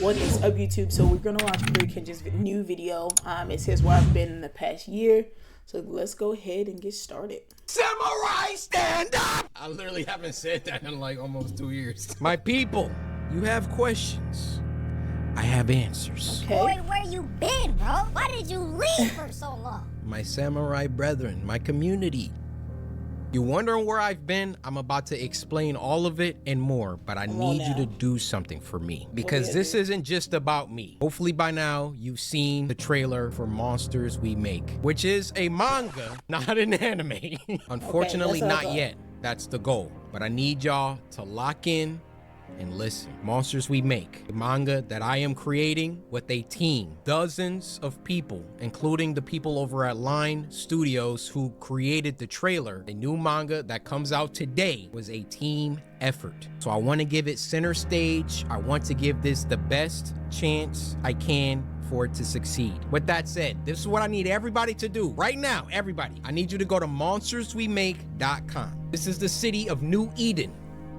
What is up, YouTube? So we're gonna watch CoryxKenshin's new video. It says where I've been in the past year. So let's go ahead and get started. Samurai, stand up! I literally haven't said that in like almost 2 years. My people, you have questions. I have answers. Okay. Boy, where you been, bro? Why did you leave for so long? My samurai brethren, my community. You wondering where I've been? I'm about to explain all of it and more, but I need you to do something for me because this isn't just about me. Hopefully by now you've seen the trailer for Monsters We Make, which is a manga, not an anime. Unfortunately, not yet. That's the goal. But I need y'all to lock in and listen. Monsters We Make, a manga that I am creating with a team, dozens of people, including the people over at Line Studios who created the trailer. The new manga that comes out today was a team effort. So I want to give it center stage. I want to give this the best chance I can for it to succeed. With that said, this is what I need everybody to do right now. Everybody, I need you to go to monsterswemake.com. This is the city of New Eden.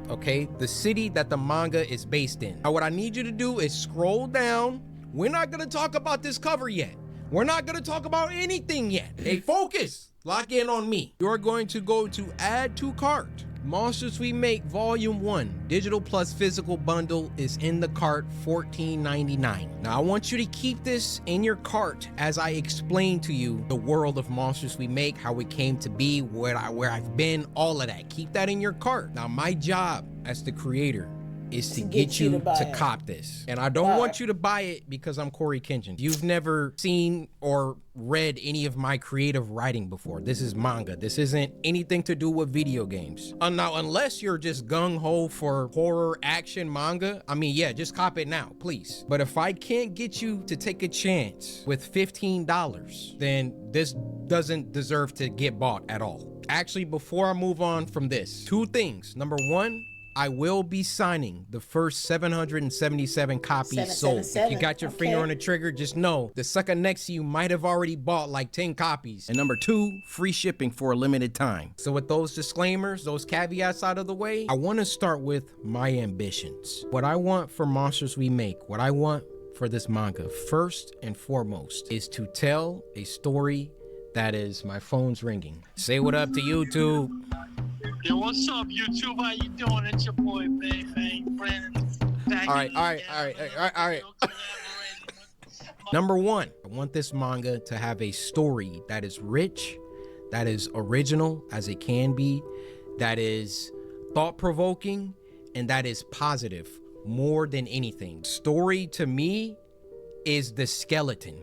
Okay, the city that the manga is based in. Now, what I need you to do is scroll down. We're not gonna talk about this cover yet. We're not gonna talk about anything yet. Hey, focus, lock in on me. You're going to go to add to cart. Monsters We Make Volume 1, digital plus physical bundle is in the cart, $14.99. Now, I want you to keep this in your cart as I explain to you the world of Monsters We Make, how it came to be, where I've been, all of that. Keep that in your cart. Now, my job as the creator is to get you to cop this. And I don't want you to buy it because I'm CoryxKenshin. You've never seen or read any of my creative writing before. This is manga. This isn't anything to do with video games. Now, unless you're just gung-ho for horror action manga, I mean, yeah, just cop it now, please. But if I can't get you to take a chance with $15, then this doesn't deserve to get bought at all. Actually, before I move on from this, two things. Number one, I will be signing the first 777 copies sold. If you got your finger on the trigger, just know the sucker next to you might have already bought like 10 copies. And number two, free shipping for a limited time. So with those disclaimers, those caveats out of the way, I want to start with my ambitions. What I want for Monsters We Make, what I want for this manga, first and foremost, is to tell a story that is, my phone's ringing. Say what up to YouTube. Yo, what's up, YouTube? How you doing? It's your boy, Bang Brandon. All right. Number one, I want this manga to have a story that is rich, that is original as it can be, that is thought-provoking, and that is positive more than anything. Story to me is the skeleton,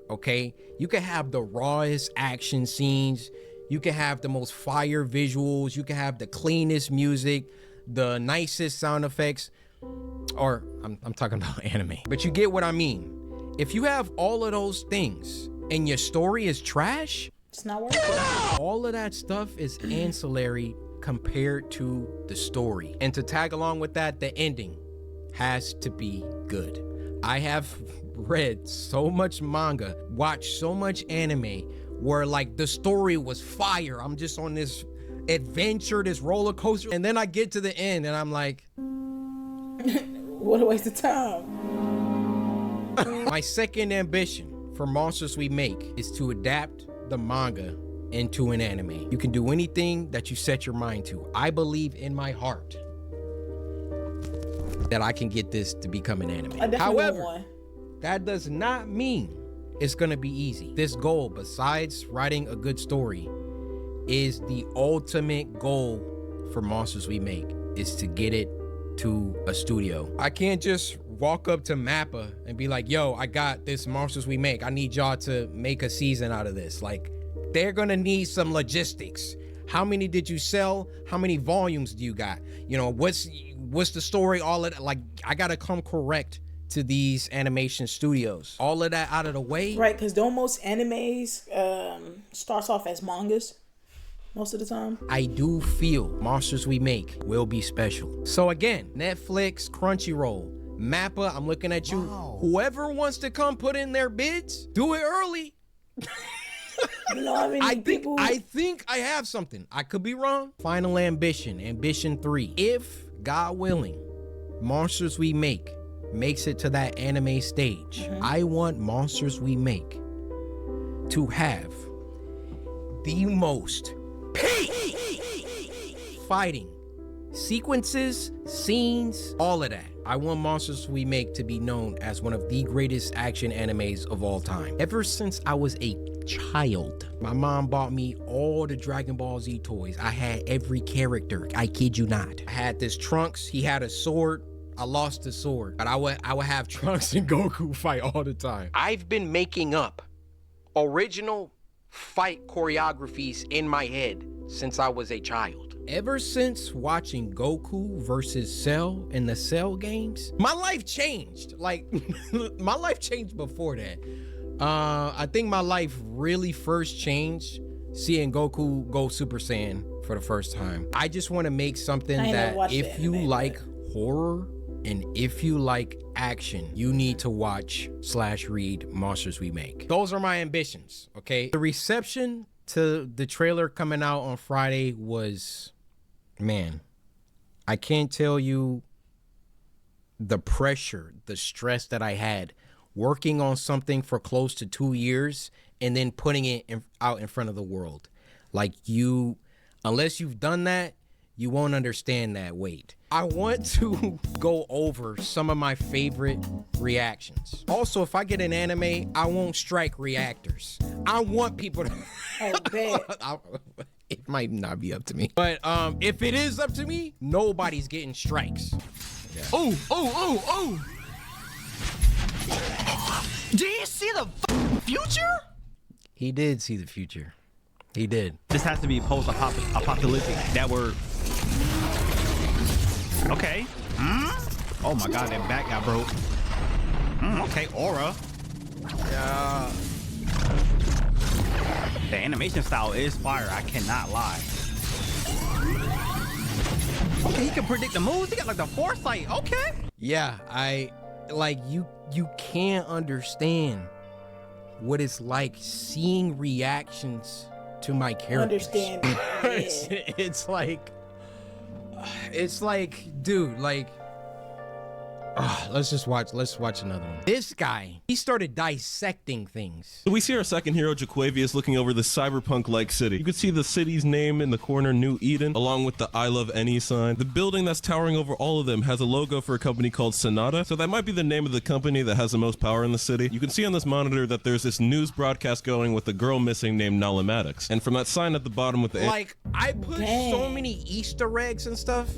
okay? You can have the rawest action scenes, you can have the most fire visuals, you can have the cleanest music, the nicest sound effects, or I'm talking about anime. But you get what I mean. If you have all of those things and your story is trash, it's not worth it. All of that stuff is ancillary compared to the story. And to tag along with that, the ending has to be good. I have read so much manga, watched so much anime, where like the story was fire. I'm just on this adventure, this roller coaster, and then I get to the end and I'm like, what a waste of time. My second ambition for Monsters We Make is to adapt the manga into an anime. You can do anything that you set your mind to. I believe in my heart that I can get this to become an anime. However, that does not mean it's gonna be easy. This goal, besides writing a good story, is the ultimate goal for Monsters We Make, is to get it to a studio. I can't just walk up to Mappa and be like, yo, I got this Monsters We Make. I need y'all to make a season out of this. Like, they're gonna need some logistics. How many did you sell? How many volumes do you got? You know, what's the story? All of that. Like, I gotta come correct to these animation studios. All of that out of the way. Right, because don't most animes starts off as mangas most of the time. I do feel Monsters We Make will be special. So again, Netflix, Crunchyroll, Mappa, I'm looking at you. Wow. Whoever wants to come put in their bids, do it early. You know, I mean, I think I have something. I could be wrong. Final ambition, ambition 3. If God willing, Monsters We Make makes it to that anime stage, I want Monsters We Make to have the most peak fighting sequences, scenes, all of that. I want Monsters We Make to be known as one of the greatest action animes of all time. Ever since I was a child, my mom bought me all the Dragon Ball Z toys. I had every character. I kid you not. I had this Trunks. He had a sword. I lost the sword, but I would have Trunks and Goku fight all the time. I've been making up original fight choreographies in my head since I was a child. Ever since watching Goku versus Cell in the Cell games, my life changed. Like, my life changed before that. I think my life really first changed seeing Goku go Super Saiyan for the first time. I just want to make something that if you like horror and if you like action, you need to watch / read Monsters We Make. Those are my ambitions, okay? The reception to the trailer coming out on Friday was, man, I can't tell you the pressure, the stress that I had working on something for close to 2 years and then putting it out in front of the world. Like, unless you've done that, you won't understand that weight. I want to go over some of my favorite reactions. Also, if I get an anime, I won't strike reactors. I want people to... Oh, bet. It might not be up to me. But if it is up to me, nobody's getting strikes. Yeah. Oh. Did he see the future? He did see the future. He did. This has to be post-apocalyptic. That word. Okay. Oh my God, that back got broke. Okay, aura. Yeah. The animation style is fire. I cannot lie. Okay, he can predict the moves. He got like the foresight. Okay. Yeah, you can't understand what it's like seeing reactions to my characters. Understand. It's like, dude, like, let's watch another one. This guy, he started dissecting things. We see our second hero, Jaquavius, looking over the cyberpunk-like city. You can see the city's name in the corner, New Eden, along with the I Love Any sign. The building that's towering over all of them has a logo for a company called Sonata, so that might be the name of the company that has the most power in the city. You can see on this monitor that there's this news broadcast going with a girl missing named Nalamatics. And from that sign at the bottom with the... Like, I put so many Easter eggs and stuff.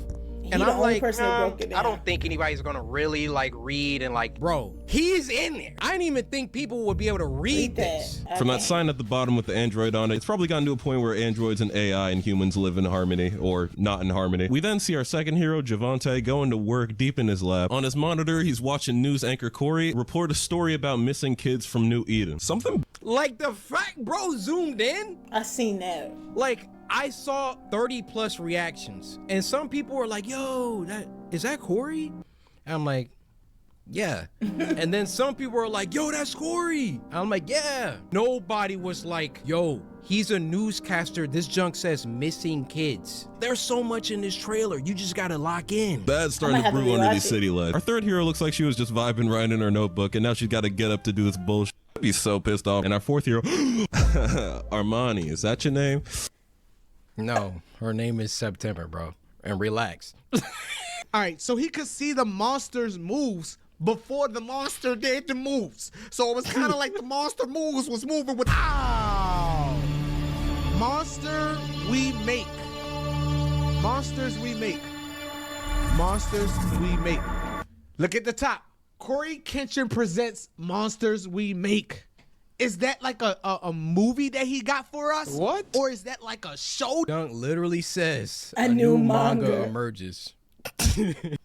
And I'm like, I don't think anybody's gonna really like read and like, bro, he's in there. I didn't even think people would be able to read this. From that sign at the bottom with the android on it, it's probably gotten to a point where androids and AI and humans live in harmony or not in harmony. We then see our second hero, Javante, going to work deep in his lab. On his monitor, he's watching news anchor Cory report a story about missing kids from New Eden. Something like the fact bro zoomed in. I seen that. Like, I saw 30 plus reactions and some people were like, yo, is that Cory? And I'm like, yeah. And then some people were like, yo, that's Cory. And I'm like, yeah. Nobody was like, yo, he's a newscaster. This junk says missing kids. There's so much in this trailer. You just gotta lock in. That's starting to brew under these city lights. Our third hero looks like she was just vibing right in her notebook and now she's got to get up to do this bullshit. I'd be so pissed off. And our fourth hero, Armani, is that your name? No, her name is September, bro. And relax. All right, so he could see the monster's moves before the monster did the moves. So it was kind of like the monster moves was moving with... Ow! Monster We Make. Monsters We Make. Monsters We Make. Look at the top. CoryxKenshin presents Monsters We Make. Is that like a movie that he got for us? What? Or is that like a show? Dunk literally says a new manga emerges.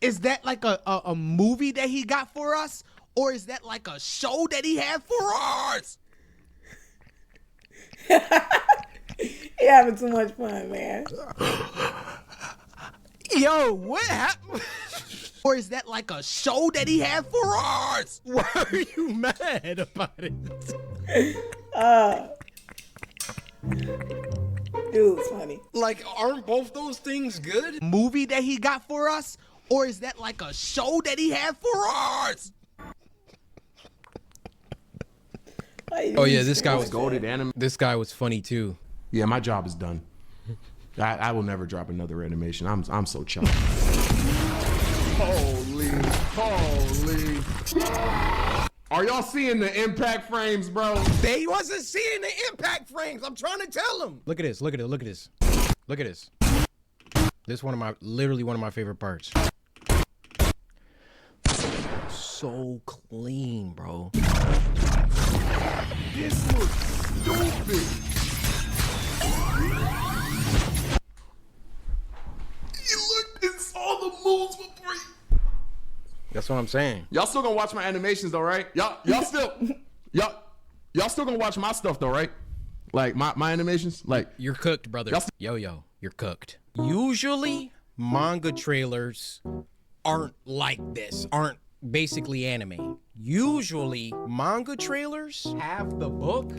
Is that like a movie that he got for us? Or is that like a show that he had for us? He having too much fun, man. Yo, what happened? Or is that like a show that he had for us? Why are you mad about it? Dude, it's funny. Like, aren't both those things good? Movie that he got for us? Or is that like a show that he had for us? Oh yeah, this guy was Goated anime. This guy was funny too. Yeah, my job is done. I will never drop another animation. I'm so chuffed. Holy. Are y'all seeing the impact frames, bro? They wasn't seeing the impact frames. I'm trying to tell them. Look at this. Look at it. Look at this. Look at this. This is literally one of my favorite parts. So clean, bro. This looks stupid. You looked and saw the moves before you. That's what I'm saying. Y'all still gonna watch my animations though, right? Y'all still gonna watch my stuff though, right? Like my animations? Like You're cooked, brother. Yo, you're cooked. Usually, manga trailers aren't like this, aren't basically anime. Usually, manga trailers have the book.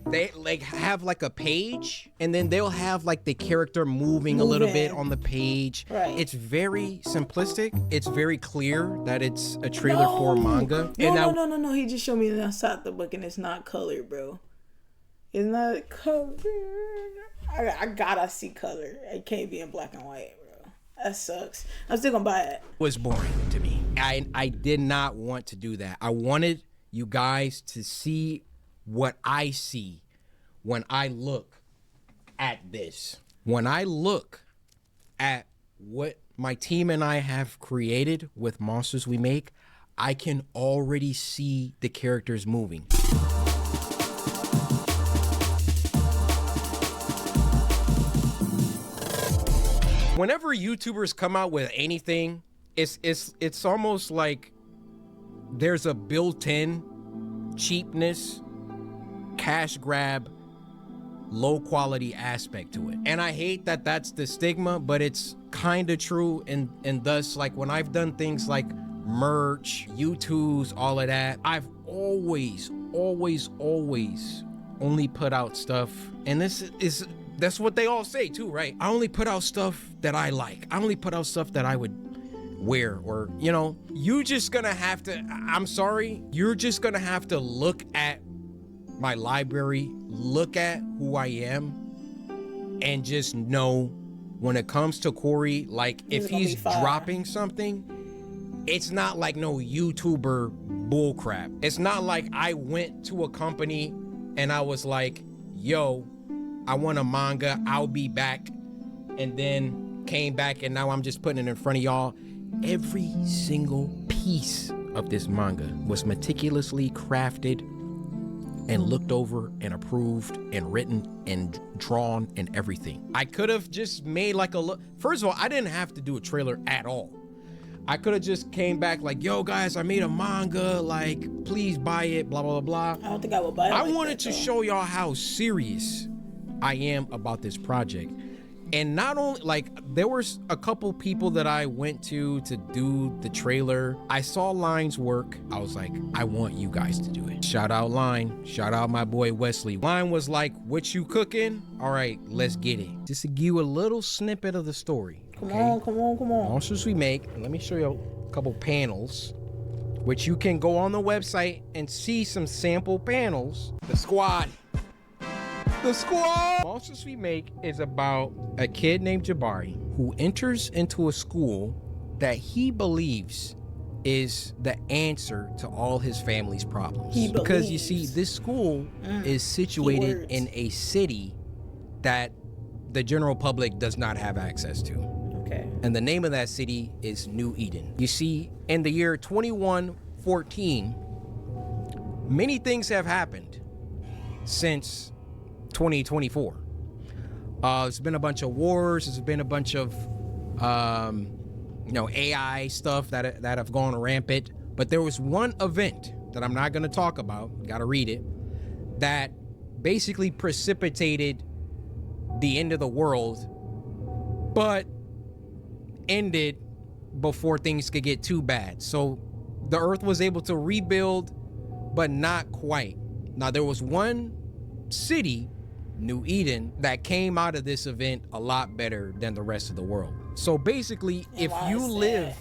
They like have like a page, and then they'll have like the character moving a little bit on the page. Right. It's very simplistic. It's very clear that it's a trailer for manga. No. He just showed me the outside the book, and it's not colored, bro. It's not colored. I gotta see color. It can't be in black and white, bro. That sucks. I'm still gonna buy it. Was boring to me. I did not want to do that. I wanted you guys to see what I see when I look at this. When I look at what my team and I have created with Monsters We Make, I can already see the characters moving. Whenever YouTubers come out with anything, it's almost like there's a built-in cheapness, cash grab, low quality aspect to it. And I hate that that's the stigma, but it's kind of true. And thus, like when I've done things like merch, YouTubes, all of that, I've always only put out stuff. And that's what they all say too, right? I only put out stuff that I like. I only put out stuff that I would wear, or, you know, you're just gonna have to, I'm sorry, you're just gonna have to look at my library, look at who I am, and just know when it comes to Cory, like if he's dropping something, it's not like no YouTuber bullcrap. It's not like I went to a company and I was like, yo, I want a manga, I'll be back, and then came back and now I'm just putting it in front of y'all. Every single piece of this manga was meticulously crafted and looked over and approved and written and drawn and everything. I could have just made like first of all, I didn't have to do a trailer at all. I could have just came back like, yo guys, I made a manga, like please buy it, blah, blah, blah, blah. I don't think I would buy it. I wanted to show y'all how serious I am about this project. And not only, like, there was a couple people that I went to do the trailer. I saw Line's work. I was like, I want you guys to do it. Shout out Line. Shout out my boy Wesley. Line was like, what you cooking? All right, let's get it. Just to give you a little snippet of the story. Come on. Monsters We Make. Let me show you a couple panels, which you can go on the website and see some sample panels. The squad. Monsters We Make is about a kid named Jabari who enters into a school that he believes is the answer to all his family's problems. Because you see, this school is situated in a city that the general public does not have access to. Okay. And the name of that city is New Eden. You see, in the year 2114, many things have happened since 2024. There's been a bunch of wars. There's been a bunch of, AI stuff that have gone rampant. But there was one event that I'm not going to talk about. Got to read it. That basically precipitated the end of the world, but ended before things could get too bad. So the Earth was able to rebuild, but not quite. Now there was one city, New Eden, that came out of this event a lot better than the rest of the world. So basically, if why you is live, that?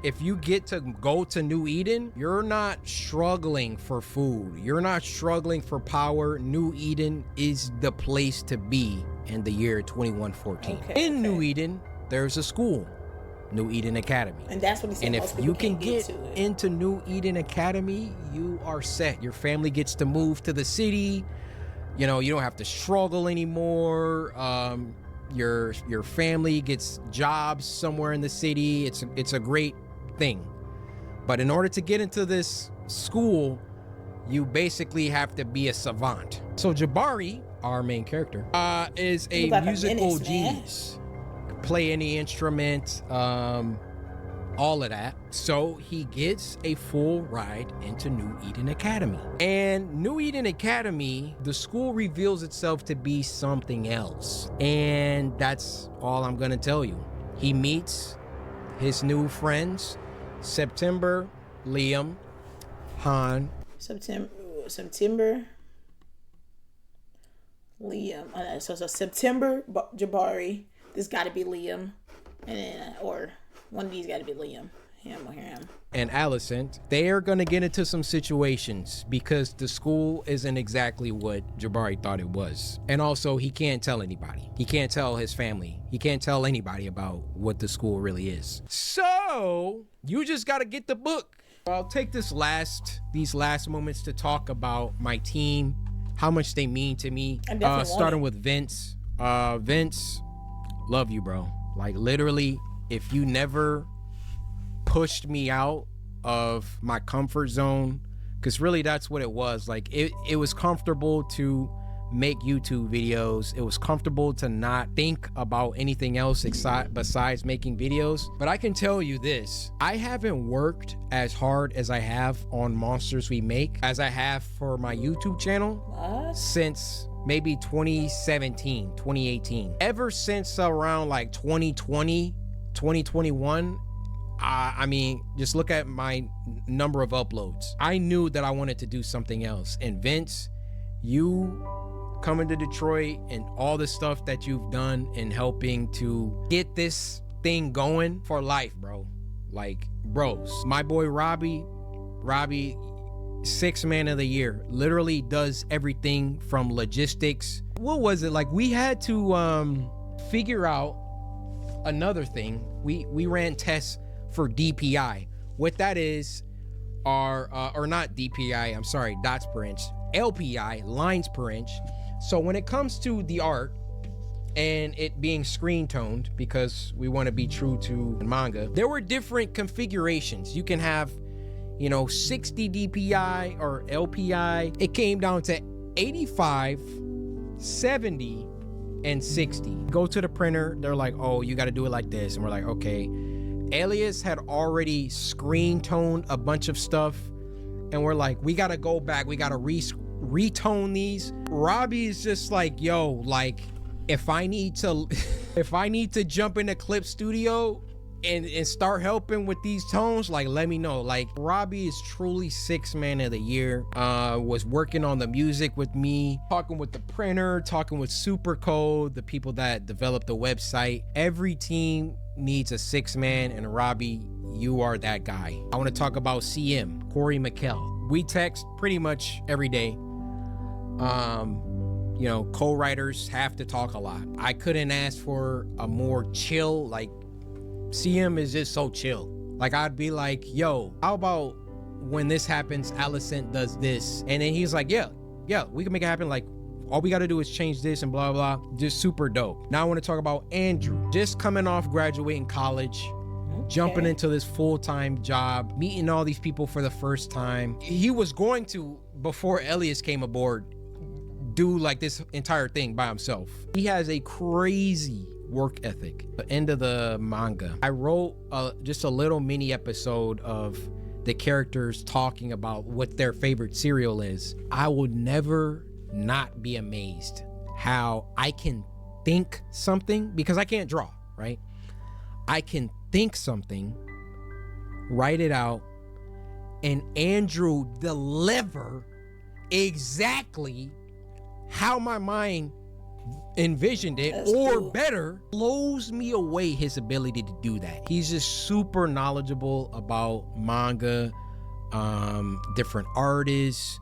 if you get to go to New Eden, you're not struggling for food. You're not struggling for power. New Eden is the place to be in the year 2114. Okay, In New okay. Eden, there's a school, New Eden Academy. And that's what he said. And most if people you can can't get to it. into New Eden Academy, you are set. Your family gets to move to the city. You know, you don't have to struggle anymore. Your family gets jobs somewhere in the city. It's a great thing. But in order to get into this school, you basically have to be a savant. So Jabari, our main character, is a Look like a musical menace, man. genius. Play any instrument, all of that. So he gets a full ride into New Eden Academy. And New Eden Academy, the school reveals itself to be something else. And that's all I'm gonna tell you. He meets his new friends, September, Liam, Han. September, Liam. So September, Jabari. This got to be Liam, and then, or one of these got to be Liam. Him or him. And Alicent, they are going to get into some situations because the school isn't exactly what Jabari thought it was. And also, he can't tell anybody. He can't tell his family. He can't tell anybody about what the school really is. So, you just got to get the book. I'll take these last moments to talk about my team, how much they mean to me. Starting with Vince. Vince, love you, bro. Like, literally, if you never pushed me out of my comfort zone, because really that's what it was. Like, it was comfortable to make YouTube videos. It was comfortable to not think about anything else besides making videos. But I can tell you this, I haven't worked as hard as I have on Monsters We Make as I have for my YouTube channel since maybe 2017, 2018. Ever since around like 2020, 2021, I mean, just look at my number of uploads. I knew that I wanted to do something else. And Vince, you coming to Detroit and all the stuff that you've done in helping to get this thing going for life, bro. Like, bros. My boy Robbie, 6th man of the year, literally does everything from logistics. What was it? Like, we had to figure out another thing. We ran tests for DPI. What that is are or not DPI, I'm sorry, dots per inch, LPI, lines per inch. So when it comes to the art and it being screen toned, because we want to be true to manga, there were different configurations. You can have, 60 DPI or LPI. It came down to 85, 70, and 60. Go to the printer, they're like, oh, you got to do it like this. And we're like, okay. Alias had already screen toned a bunch of stuff, and we're like, we gotta go back, we gotta retone these. Robbie's just like, yo, like, if I need to jump into Clip Studio and start helping with these tones, like, let me know. Like, Robbie is truly 6th man of the year. Was working on the music with me, talking with the printer, talking with Supercode, the people that developed the website. Every team needs a 6th man, and Robbie, you are that guy. I want to talk about CM, Corey McKell. We text pretty much every day. Co-writers have to talk a lot. I couldn't ask for a more chill, like, CM is just so chill. Like, I'd be like, yo, how about when this happens, Alicent does this? And then he's like, yeah, we can make it happen. Like, all we got to do is change this and blah, blah, blah. Just super dope. Now I want to talk about Andrew. Just coming off graduating college, jumping into this full-time job, meeting all these people for the first time. He was going to, before Elias came aboard, do like this entire thing by himself. He has a crazy work ethic. The end of the manga, I wrote just a little mini episode of the characters talking about what their favorite cereal is. I would never not be amazed how I can think something, because I can't draw, right? I can think something, write it out, and Andrew deliver exactly how my mind envisioned it, That's or cool. better, blows me away his ability to do that. He's just super knowledgeable about manga, different artists,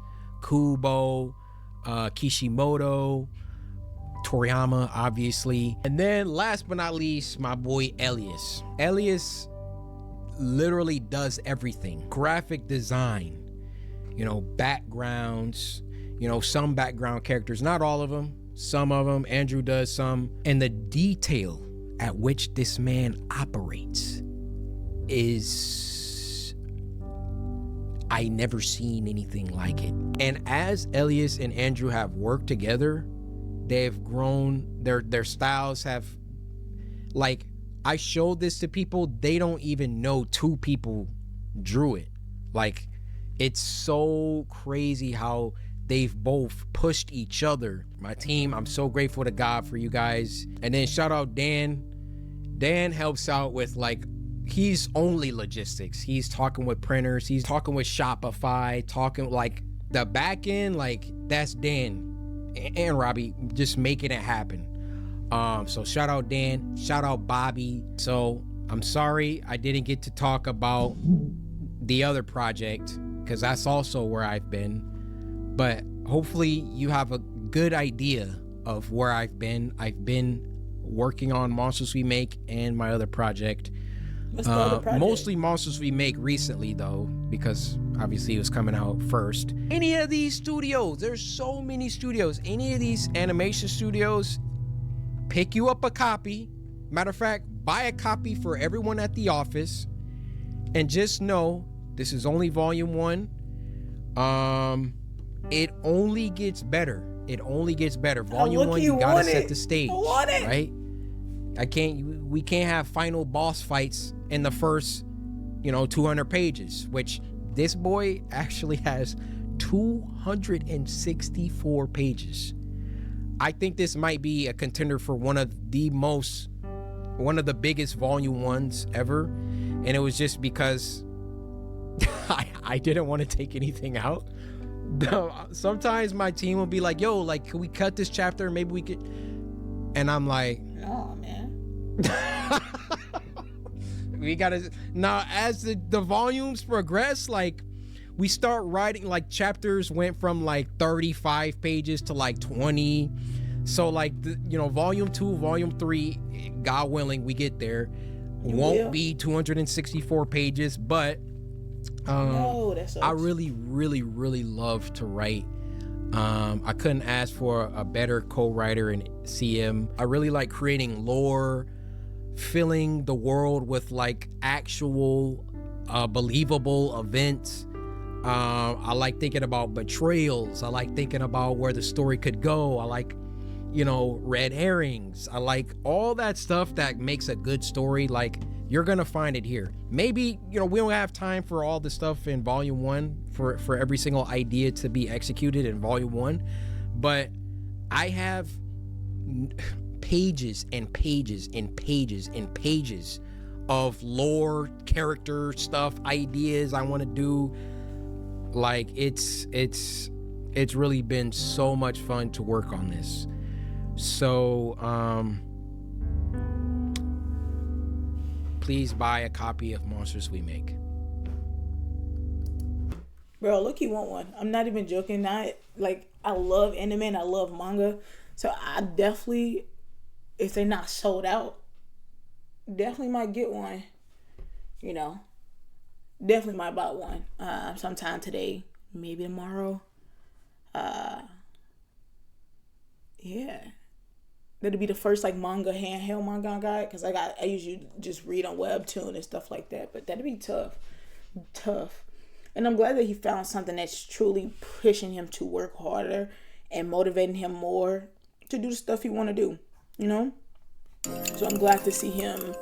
Kubo, Kishimoto, Toriyama, obviously. And then last but not least, my boy Elias. Elias literally does everything. Graphic design, you know, backgrounds, you know, some background characters, not all of them, some of them. Andrew does some. And the detail at which this man operates is, I never seen anything like it. And as Elias and Andrew have worked together, they've grown, their styles have, like, I showed this to people, they don't even know two people drew it. Like, it's so crazy how they've both pushed each other. My team, I'm so grateful to God for you guys. And then shout out Dan. Dan helps out with, like, he's only logistics. He's talking with printers, he's talking with Shopify, talking like the back end, like that's Dan and Robbie just making it happen. So shout out Dan, shout out Bobby. So I'm sorry I didn't get to talk about the other project because that's also where I've been, but hopefully you have a good idea of where I've been. I've been working on Monsters We Make and my other project. What's the other project? Mostly Monsters We Make recently though, because obviously it was coming out first. Any of these studios, there's so many studios, any of these animation studios, pick you up a copy. Matter of fact, buy a copy for everyone at the office, and just know this is only volume 1. It only gets better. It only gets better. Volume 1, you gotta set the stage, right? We can't have final boss fights in the first, 200 pages, which this boy actually has 264 pages. I think this might be a contender for one of the biggest volume 1s ever. And it was just because I didn't want to take anything out. Sometimes my team will be like, yo, like, can we cut this chapter? Maybe we could. And I'm like, no, man. We gotta, now as the volumes progress, like we start writing, like chapters went from like 35 pages to like 20. So like, volume 2, volume 3, God willing, we get there. Won't be 264 pages, but I really, really, really love to write. I couldn't ask for a better co-writer in CM. I really like creating lore, filling the world with like actual believable events. I like thinking about betrayals. I like thinking about where the story could go. I like, red herrings. I like all that stuff that makes a good story. Like, you're gonna find it here. Maybe, we don't have time for all the stuff in volume 1 for every single idea to be executed in volume 1, but I have pages and pages and pages and pages of lore, character stuff, ideas I want to do. Like, it's really been so much fun to work on this. So please buy a copy of Monsters We Make. Bro, look, you want one. I'm not even joking. I love anime and I love manga. So I definitely, if they're not sold out, definitely might get one. Definitely might buy one. Sometime today, maybe tomorrow. Yeah. That'll be the first manga, handheld manga I got, because I usually just read on Webtoon and stuff like that. But that'll be tough. And I'm glad that he found something that's truly pushing him to work harder and motivating him more to do the stuff he want to do, So I'm glad to see him,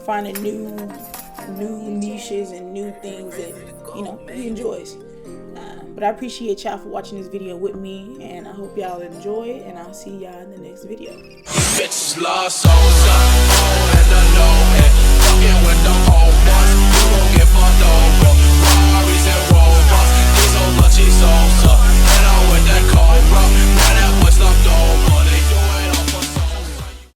finding new niches and new things that, he enjoys. But I appreciate y'all for watching this video with me, and I hope y'all enjoy it, and I'll see y'all in the next video. Bitches lost souls.